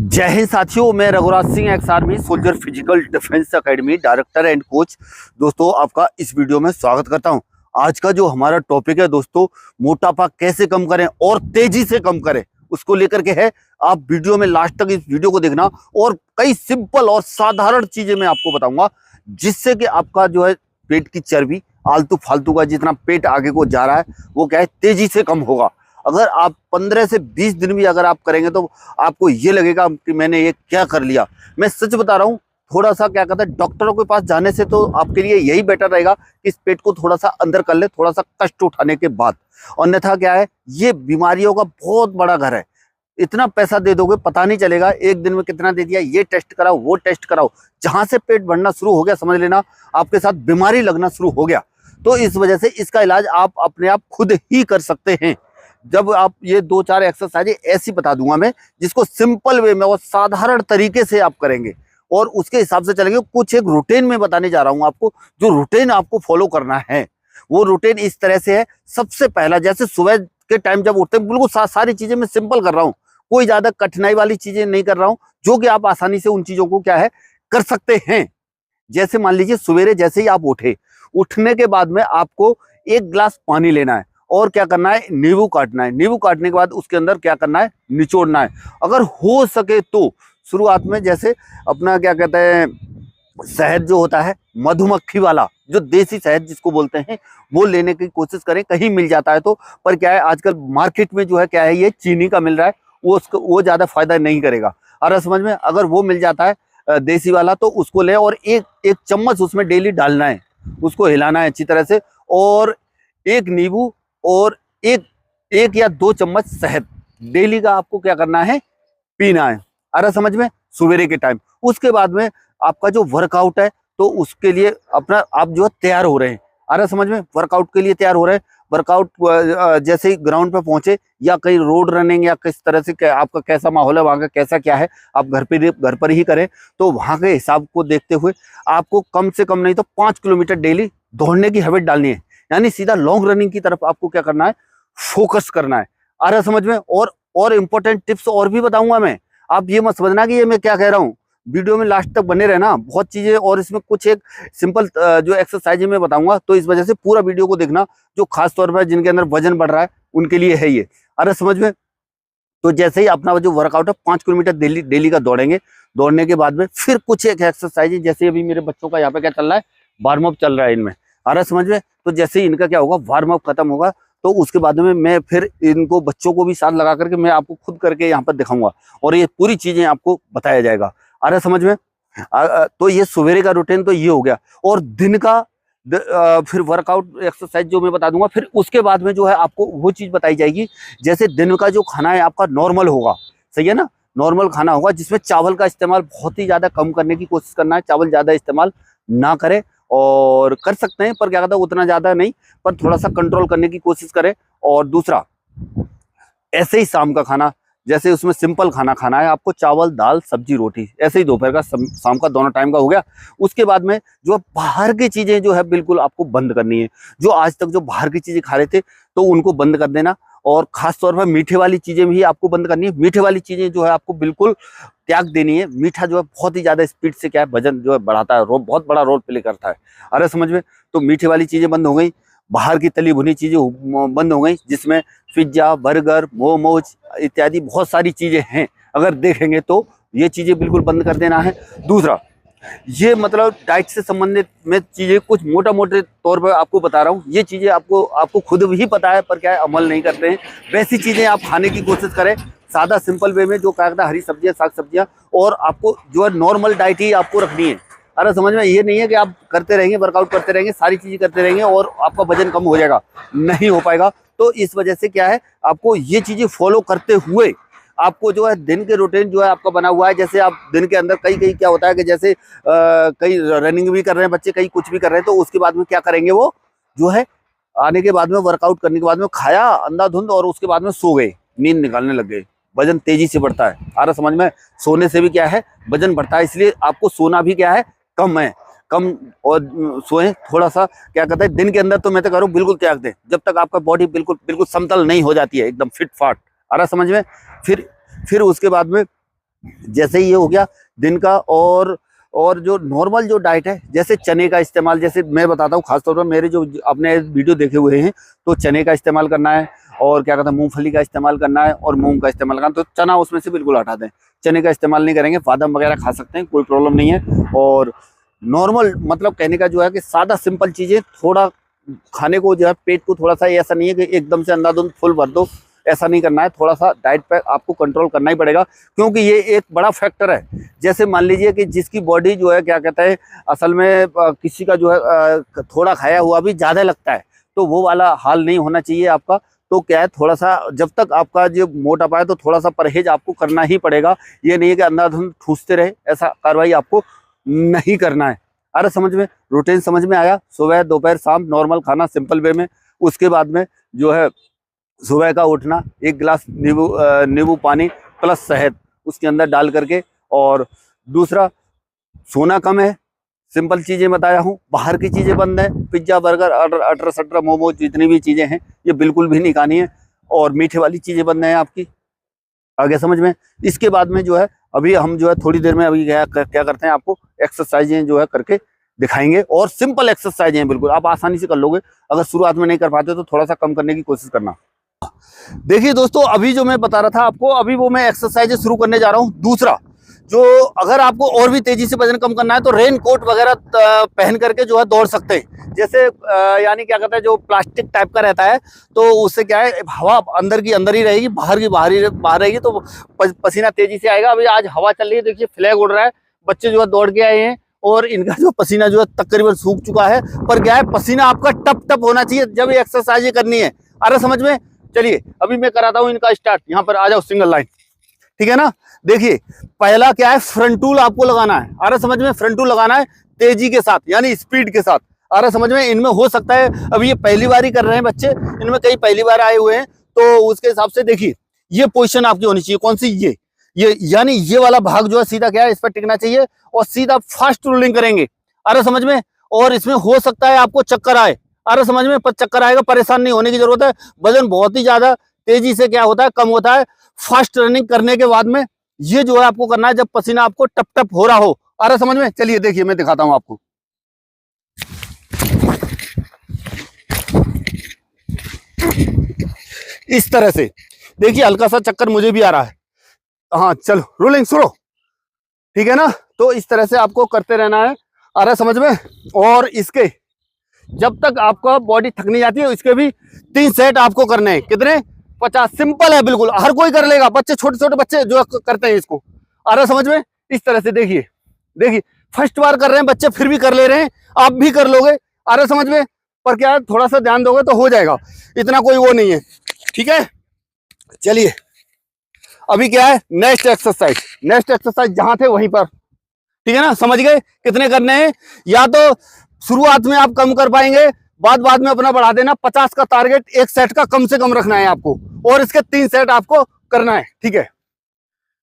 जय हिंद साथियों, मैं Raghuraj Singh, ex army soldier, physical defence academy director and coach. दोस्तों, आपका इस वीडियो में स्वागत करता हूं। आज का जो हमारा टॉपिक है दोस्तों, मोटापा कैसे कम करें और तेजी से कम करें, उसको लेकर के है। आप वीडियो में लास्ट तक इस वीडियो को देखना और कई सिंपल और साधारण चीजें मैं आपको बताऊंगा, जिससे कि आपका जो है पेट की चर्बी, आलतू फालतू का जितना पेट आगे को जा रहा है, वो क्या है तेजी से कम होगा। अगर आप 15 से 20 दिन भी अगर आप करेंगे तो आपको ये लगेगा कि मैंने ये क्या कर लिया। मैं सच बता रहा हूँ, थोड़ा सा क्या कहता है, डॉक्टरों के पास जाने से तो आपके लिए यही बेटर रहेगा कि इस पेट को थोड़ा सा अंदर कर ले, थोड़ा सा कष्ट उठाने के बाद। अन्यथा क्या है, ये बीमारियों का बहुत बड़ा घर है। इतना पैसा दे दोगे पता नहीं चलेगा, एक दिन में कितना दे दिया, ये टेस्ट कराओ वो टेस्ट कराओ। जहां से पेट बढ़ना शुरू हो गया, समझ लेना आपके साथ बीमारी लगना शुरू हो गया। तो इस वजह से इसका इलाज आप अपने आप खुद ही कर सकते हैं। जब आप ये 2-4 एक्सरसाइज ऐसी बता दूंगा मैं, जिसको सिंपल वे में और साधारण तरीके से आप करेंगे और उसके हिसाब से चलेंगे। कुछ एक रूटीन में बताने जा रहा हूं आपको, जो रूटीन आपको फॉलो करना है। वो रूटीन इस तरह से है। सबसे पहला, जैसे सुबह के टाइम जब उठते हैं, बिल्कुल सारी चीजें मैं सिंपल कर रहा हूँ, कोई ज्यादा कठिनाई वाली चीजें नहीं कर रहा हूँ, जो कि आप आसानी से उन चीजों को क्या है कर सकते हैं। जैसे मान लीजिए सवेरे जैसे ही आप उठे, उठने के बाद में आपको 1 गिलास पानी लेना है और क्या करना है, नींबू काटना है। नींबू काटने के बाद उसके अंदर क्या करना है, निचोड़ना है। अगर हो सके तो शुरुआत में जैसे अपना क्या कहते हैं, शहद जो होता है मधुमक्खी वाला, जो देसी शहद जिसको बोलते हैं, वो लेने की कोशिश करें, कहीं मिल जाता है तो। पर क्या है, आजकल मार्केट में जो है क्या है, ये चीनी का मिल रहा है, वो ज्यादा फायदा नहीं करेगा। अरे समझ में, अगर वो मिल जाता है देसी वाला तो उसको ले और एक चम्मच उसमें डेली डालना है, उसको हिलाना है अच्छी तरह से। और 1 नींबू और एक या 2 चम्मच शहद डेली का आपको क्या करना है, पीना है। अरे समझ में, सवेरे के टाइम। उसके बाद में आपका जो वर्कआउट है, तो उसके लिए अपना आप जो है तैयार हो रहे हैं। अरे समझ में, वर्कआउट के लिए तैयार हो रहे हैं। वर्कआउट जैसे ही ग्राउंड पे पहुंचे या कहीं रोड रनिंग या किस तरह से आपका कैसा माहौल है, वहां का कैसा क्या है, आप घर पर ही करें। तो वहां के हिसाब को देखते हुए आपको कम से कम नहीं तो 5 किलोमीटर डेली दौड़ने की हैबिट डालनी है। यानी सीधा लॉन्ग रनिंग की तरफ आपको क्या करना है, फोकस करना है। आ रहा समझ में। और इंपॉर्टेंट टिप्स और भी बताऊंगा मैं। आप ये मत समझना कि ये मैं क्या कह रहा हूँ, वीडियो में लास्ट तक बने रहना, बहुत चीजें और इसमें कुछ एक सिंपल जो एक्सरसाइज मैं बताऊंगा, तो इस वजह से पूरा वीडियो को देखना, जो खास तौर पर जिनके अंदर वजन बढ़ रहा है उनके लिए है ये। अरे समझ में। तो जैसे ही अपना जो वर्कआउट है 5 किलोमीटर डेली का दौड़ेंगे। दौड़ने के बाद में फिर कुछ एक एक्सरसाइज, जैसे अभी मेरे बच्चों का यहाँ पे क्या चल रहा है, वार्म अप चल रहा है इनमें। अरे समझ में। तो जैसे ही इनका क्या होगा, वार्म अप खत्म होगा, तो उसके बाद में मैं फिर इनको बच्चों को भी साथ लगा करके मैं आपको खुद करके यहाँ पर दिखाऊंगा और ये पूरी चीजें आपको बताया जाएगा। अरे समझ में। तो ये सवेरे का रूटीन तो ये हो गया। और दिन का फिर वर्कआउट एक्सरसाइज जो मैं बता दूंगा। फिर उसके बाद में जो है आपको वो चीज बताई जाएगी, जैसे दिन का जो खाना है आपका नॉर्मल होगा, सही है ना, नॉर्मल खाना होगा, जिसमें चावल का इस्तेमाल बहुत ही ज्यादा कम करने की कोशिश करना है। चावल ज्यादा इस्तेमाल ना करें, और कर सकते हैं पर क्या कहता है, उतना ज्यादा नहीं, पर थोड़ा सा कंट्रोल करने की कोशिश करें। और दूसरा, ऐसे ही शाम का खाना, जैसे उसमें सिंपल खाना खाना है आपको, चावल दाल सब्जी रोटी, ऐसे ही दोपहर का शाम का दोनों टाइम का हो गया। उसके बाद में जो बाहर की चीजें जो है बिल्कुल आपको बंद करनी है। जो आज तक जो बाहर की चीजें खा रहे थे तो उनको बंद कर देना, और खास तौर पर मीठे वाली चीजें भी आपको बंद करनी है। मीठे वाली चीजें जो है आपको बिल्कुल त्याग देनी है। मीठा जो है बहुत ही ज्यादा स्पीड से क्या है, वजन जो है बढ़ाता है, बहुत बड़ा रोल प्ले करता है। अरे समझ में। तो मीठे वाली चीजें बंद हो गई, बाहर की तली भुनी चीजें बंद हो गई, जिसमें पिज्जा, बर्गर, मोमोज इत्यादि बहुत सारी चीजें हैं। अगर देखेंगे तो ये चीजें बिल्कुल बंद कर देना है। दूसरा, ये मतलब डाइट से संबंधित मैं चीजें कुछ मोटा मोटे तौर पर आपको बता रहा हूँ। ये चीजें आपको खुद भी पता है, पर क्या है, अमल नहीं करते हैं। वैसी चीजें आप खाने की कोशिश करें, सादा सिंपल वे में, जो क्या कहता है, हरी सब्जियां, साग सब्जियां। और आपको जो है नॉर्मल डाइट ही आपको रखनी है। अरे समझ में, ये नहीं है कि आप करते रहेंगे, वर्कआउट करते रहेंगे, सारी चीजें करते रहेंगे और आपका वजन कम हो जाएगा, नहीं हो पाएगा। तो इस वजह से क्या है, आपको ये चीजें फॉलो करते हुए आपको जो है दिन के रूटीन जो है आपका बना हुआ है। जैसे आप दिन के अंदर कई क्या होता है कि जैसे कई रनिंग भी कर रहे हैं बच्चे, कई कुछ भी कर रहे हैं, तो उसके बाद में क्या करेंगे, वो जो है आने के बाद में वर्कआउट करने के बाद में खाया अंधाधुंध और उसके बाद में सो गए, नींद निकालने लग गए। वजन तेजी से बढ़ता है। आ रहा समझ में। सोने से भी क्या है, वजन बढ़ता है, इसलिए आपको सोना भी क्या है, कम है, कम और सोए थोड़ा सा। क्या कहते हैं, दिन के अंदर तो मैं तो कह रहा हूँ बिल्कुल त्याग दें, जब तक आपका बॉडी बिल्कुल समतल नहीं हो जाती है, एकदम फिट फाट। आ रहा समझ में। फिर उसके बाद में जैसे ये हो गया दिन का। और जो नॉर्मल जो डाइट है, जैसे चने का इस्तेमाल, जैसे मैं बताता हूँ खासतौर पर मेरे जो अपने वीडियो देखे हुए हैं, तो चने का इस्तेमाल करना है, और क्या कहते हैं मूंगफली का इस्तेमाल करना है, और मूंग का इस्तेमाल करना है। तो चना उसमें से बिल्कुल हटा दें, चने का इस्तेमाल नहीं करेंगे। बादाम वगैरह खा सकते हैं, कोई प्रॉब्लम नहीं है। और नॉर्मल मतलब कहने का जो है कि सादा सिंपल चीज़ें थोड़ा खाने को जो है, पेट को थोड़ा सा, ऐसा नहीं है कि एकदम से अंधाधुंध फुल भर दो, ऐसा नहीं करना है। थोड़ा सा डाइट पे आपको कंट्रोल करना ही पड़ेगा, क्योंकि ये एक बड़ा फैक्टर है। जैसे मान लीजिए कि जिसकी बॉडी जो है क्या कहते हैं, असल में किसी का जो है थोड़ा खाया हुआ भी ज़्यादा लगता है, तो वो वाला हाल नहीं होना चाहिए आपका। तो क्या है, थोड़ा सा जब तक आपका जो मोटापा है, तो थोड़ा सा परहेज आपको करना ही पड़ेगा। ये नहीं है कि अंधाधुंध ठूसते रहे, ऐसा कार्रवाई आपको नहीं करना है। अरे समझ में, रूटीन समझ में आया? सुबह दोपहर शाम नॉर्मल खाना सिंपल वे में। उसके बाद में जो है सुबह का उठना, 1 गिलास नींबू पानी प्लस शहद उसके अंदर डाल करके। और दूसरा, सोना कम है, सिंपल चीज़ें बताया हूँ। बाहर की चीज़ें बंद है, पिज्ज़ा बर्गर अटर सटर मोमो जितनी भी चीज़ें हैं ये बिल्कुल भी नहीं खानी है। और मीठे वाली चीज़ें बंद है आपकी, आगे समझ में। इसके बाद में जो है अभी हम जो है थोड़ी देर में अभी क्या करते हैं, आपको एक्सरसाइजें जो है करके दिखाएंगे। और सिंपल एक्सरसाइज हैं, बिल्कुल आप आसानी से कर लोगे। अगर शुरुआत में नहीं कर पाते तो थोड़ा सा कम करने की कोशिश करना। देखिए दोस्तों, अभी जो मैं बता रहा था आपको, अभी वो मैं एक्सरसाइज शुरू करने जा रहा हूँ। दूसरा, जो अगर आपको और भी तेजी से वजन कम करना है, तो रेन कोट वगैरह पहन करके जो है दौड़ सकते हैं। जैसे यानी क्या कहते हैं, जो प्लास्टिक टाइप का रहता है, तो उससे क्या है, हवा अंदर की अंदर ही रहेगी, बाहर की बाहर रहेगी, तो पसीना तेजी से आएगा। अभी आज हवा चल रही है, देखिए फ्लैग उड़ रहा है, बच्चे जो है दौड़ के आए हैं, और इनका जो पसीना जो है तकरीबन सूख चुका है। पर क्या है, पसीना आपका टप टप होना चाहिए जब ये एक्सरसाइज करनी है। अरे समझ में। चलिए अभी मैं कराता हूँ इनका स्टार्ट। यहाँ पर आ जाओ, सिंगल लाइन, ठीक है ना। देखिए पहला क्या है, फ्रंट टूल आपको लगाना है। अरे समझ में, फ्रंट टूल लगाना है तेजी के साथ, यानी स्पीड के साथ। अरे समझ में। इनमें हो सकता है अभी ये पहली बार ही कर रहे हैं बच्चे, इनमें कई पहली बार आए हुए हैं, तो उसके हिसाब से देखिए ये पोजीशन आपकी होनी चाहिए। कौन सी? ये यानी ये वाला भाग जो है सीधा क्या है, इस पर टिकना चाहिए, और सीधा फास्ट रोलिंग करेंगे। अरे समझ में। और इसमें हो सकता है आपको चक्कर आए। अरे समझ में, पर चक्कर आएगा, परेशान नहीं होने की जरूरत है। वजन बहुत ही ज्यादा तेजी से क्या होता है, कम होता है फास्ट रनिंग करने के बाद में। ये जो है आपको करना है जब पसीना आपको टप टप हो रहा हो। अरे समझ में। चलिए देखिए मैं दिखाता हूं आपको। इस तरह से देखिए, हल्का सा चक्कर मुझे भी आ रहा है। हाँ चलो, रोलिंग शुरू, ठीक है ना। तो इस तरह से आपको करते रहना है। अरे समझ में। और इसके जब तक आपका बॉडी थक नहीं जाती है, इसके भी 3 सेट आपको करने हैं। कितने? 50। सिंपल है बिल्कुल, हर कोई कर लेगा, बच्चे, छोटे छोटे बच्चे जो करते हैं इसको। अरे समझ में। इस तरह से देखिए, देखिए फर्स्ट बार कर रहे हैं बच्चे, फिर भी कर ले रहे हैं, आप भी कर लोगे। अरे समझ में। पर क्या है, थोड़ा सा ध्यान दोगे तो हो जाएगा, इतना कोई वो नहीं है, ठीक है। चलिए अभी क्या है, नेक्स्ट एक्सरसाइज जहां थे वहीं पर, ठीक है ना। समझ गए कितने करने हैं? या तो शुरुआत में आप कम कर पाएंगे, बाद में अपना बढ़ा देना। 50 का टारगेट एक सेट का कम से कम रखना है आपको, और इसके 3 सेट आपको करना है, ठीक है।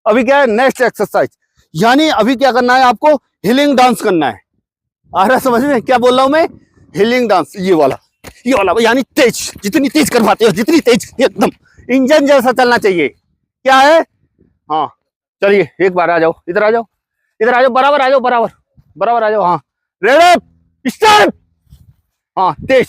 अभी क्या है, नेक्स्ट एक्सरसाइज, यानी अभी क्या करना है आपको, हिलिंग डांस करना है। आ रहा समझ में क्या बोल रहा हूं मैं? हिलिंग डांस, ये वाला यानी तेज, जितनी तेज कर पाते हो, जितनी तेज, एकदम इंजन जैसा चलना चाहिए। क्या है? हाँ चलिए एक बार आ जाओ, इधर आ जाओ, इधर आ जाओ, बराबर आ जाओ, बराबर आ जाओ। हाँ रेडी स्टार्ट। हाँ तेज।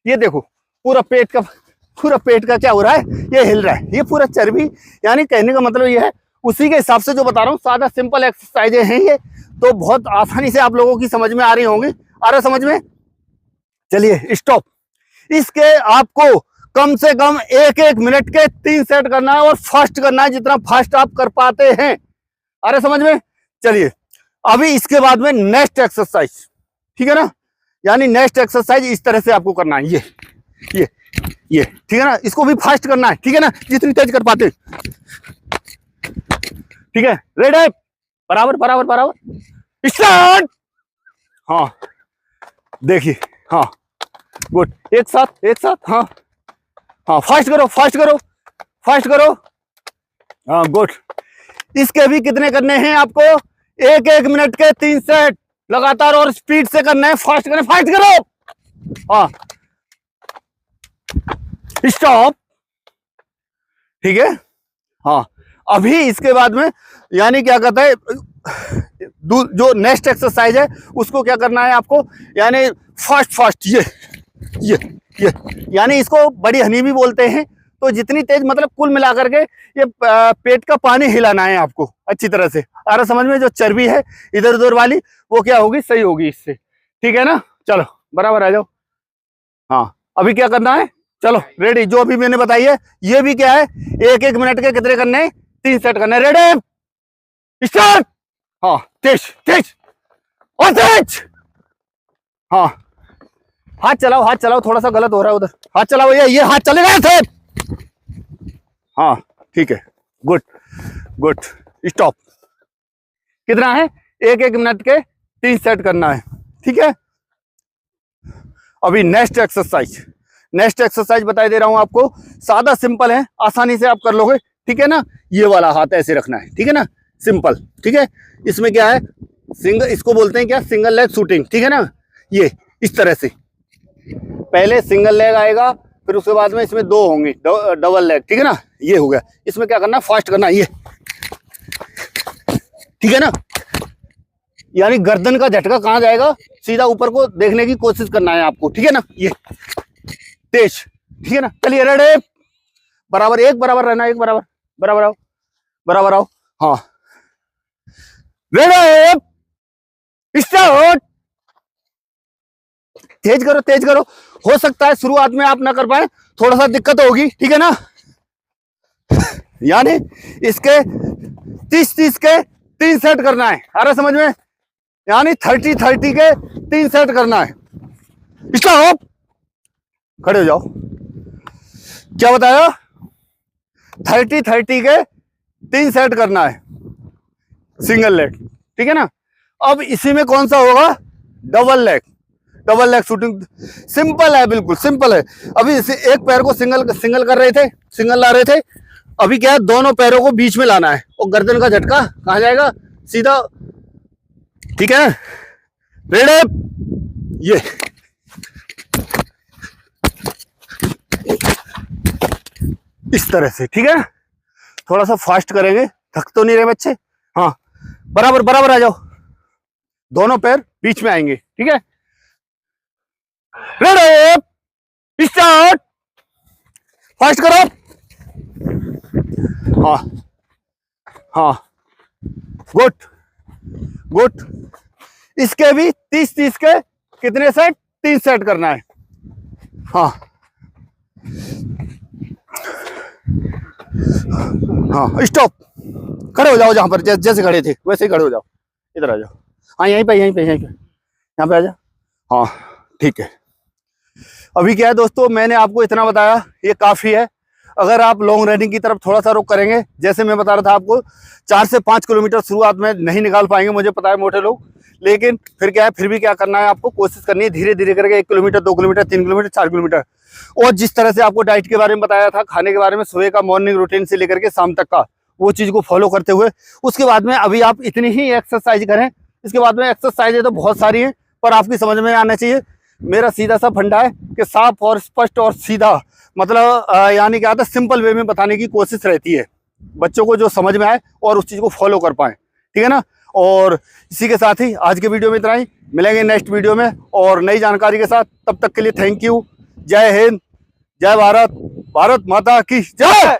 ये देखो पूरा पेट का क्या हो रहा है, ये हिल रहा है, ये पूरा चर्बी। यानी कहने का मतलब ये है, उसी के हिसाब से जो बता रहा हूँ, सादा सिंपल एक्सरसाइजें हैं ये, तो बहुत आसानी से आप लोगों की समझ में आ रही होंगी। आ रहा समझ में। चलिए स्टॉप। इसके आपको कम से कम 1-1 मिनट के 3 सेट करना है, और फास्ट करना है, जितना फास्ट आप कर पाते हैं। अरे समझ में। चलिए अभी इसके बाद में नेक्स्ट एक्सरसाइज, ठीक है ना। यानी नेक्स्ट एक्सरसाइज इस तरह से आपको करना है, ये ठीक है ना। इसको भी फास्ट करना है, ठीक है ना, जितनी तेज कर पाते, ठीक है। रेडी, बराबर स्टार्ट। हाँ देखिए, हाँ गुड, एक साथ, हाँ फास्ट करो, हाँ गुड। इसके भी कितने करने हैं आपको? 1-1 मिनट के 3 सेट लगातार, और स्पीड से करना है, फास्ट करो। हाँ स्टॉप, ठीक है। हाँ अभी इसके बाद में यानी क्या कहता है, जो नेक्स्ट एक्सरसाइज है उसको क्या करना है आपको, यानी फास्ट ये यानी इसको बड़ी हनी भी बोलते हैं। तो जितनी तेज मतलब कुल मिला करके ये पेट का पानी हिलाना है आपको अच्छी तरह से। आ रहा समझ में? जो चर्बी है इधर उधर वाली वो क्या होगी, सही होगी इससे। ठीक है ना? चलो बराबर आ जाओ। हाँ अभी क्या करना है, चलो रेडी। जो अभी मैंने बताई है ये भी क्या है, 1-1 मिनट के कितने करने हैं, 3 सेट करने। Ready start. हाँ तेज और तेज। हाँ हाथ चलाओ, थोड़ा सा गलत हो रहा है उधर। हाथ चलाओ, ये हाथ चले गए थे। हाँ ठीक है, गुड। स्टॉप। कितना है, 1-1 मिनट के 3 सेट करना है। ठीक है। अभी नेक्स्ट एक्सरसाइज बताई दे रहा हूं आपको। सादा सिंपल है, आसानी से आप कर लोगे। ठीक है ना? ये वाला हाथ ऐसे रखना है। ठीक है ना? सिंपल। ठीक है। इसमें क्या है, इसको बोलते हैं क्या, सिंगल लेग शूटिंग। ठीक है ना? ये इस तरह से पहले सिंगल लेग आएगा, फिर उसके बाद में इसमें 2 होंगे डबल लेग। ठीक है ना? ये हो गया। इसमें क्या करना, फास्ट करना ये। ठीक है ना? यानी गर्दन का झटका कहां जाएगा, सीधा ऊपर को देखने की कोशिश करना है आपको। ठीक है ना? ये तेज। ठीक है ना? चलिए रेडी। बराबर रहना, एक बराबर आओ। हाँ रेडी स्टार्ट। तेज करो। हो सकता है शुरुआत में आप ना कर पाए, थोड़ा सा दिक्कत होगी। ठीक है ना? यानी इसके 30 के 3 सेट करना है। आ रहा समझ में? यानी 30 के 3 सेट करना है। स्टॉप। खड़े हो जाओ। क्या बताया, 30 के 3 सेट करना है सिंगल लेग। ठीक है ना? अब इसी में कौन सा होगा, डबल लेग शूटिंग। सिंपल है, बिल्कुल सिंपल है। अभी इसे एक पैर को सिंगल कर रहे थे, सिंगल ला रहे थे। अभी क्या है, दोनों पैरों को बीच में लाना है और गर्दन का झटका कहां जाएगा, सीधा। ठीक है? रेडी। ये इस तरह से। ठीक है? थोड़ा सा फास्ट करेंगे, थक तो नहीं रहे बच्चे। हाँ बराबर आ जाओ, दोनों पैर बीच में आएंगे। ठीक है? Ready start. फास्ट करो। हाँ गुड। इसके भी 30 के कितने सेट, 3 सेट करना है। हाँ स्टॉप। खड़े हो जाओ, जहां पर जैसे खड़े थे वैसे ही खड़े हो जाओ। इधर आ जाओ। हाँ यहीं पे यहाँ पे आ जाओ। हाँ ठीक है। अभी क्या है दोस्तों, मैंने आपको इतना बताया, ये काफी है। अगर आप लॉन्ग रनिंग की तरफ थोड़ा सा रुख करेंगे, जैसे मैं बता रहा था आपको, 4 से 5 किलोमीटर शुरुआत में नहीं निकाल पाएंगे, मुझे पता है मोटे लोग। लेकिन फिर क्या है, फिर भी क्या करना है आपको, कोशिश करनी है धीरे धीरे करके 1 किलोमीटर 2 किलोमीटर 3 किलोमीटर 4 किलोमीटर। और जिस तरह से आपको डाइट के बारे में बताया था, खाने के बारे में, सुबह का मॉर्निंग रूटीन से लेकर के शाम तक का, वो चीज को फॉलो करते हुए उसके बाद में अभी आप इतनी ही एक्सरसाइज करें। इसके बाद में एक्सरसाइज तो बहुत सारी है, पर आपकी समझ में आना चाहिए। मेरा सीधा सा फंडा है कि साफ और स्पष्ट और सीधा, मतलब यानी क्या था, सिंपल वे में बताने की कोशिश रहती है, बच्चों को जो समझ में आए और उस चीज को फॉलो कर पाए। ठीक है ना? और इसी के साथ ही आज के वीडियो में इतना ही। मिलेंगे नेक्स्ट वीडियो में और नई जानकारी के साथ। तब तक के लिए थैंक यू। जय हिंद, जय भारत, भारत माता की जय।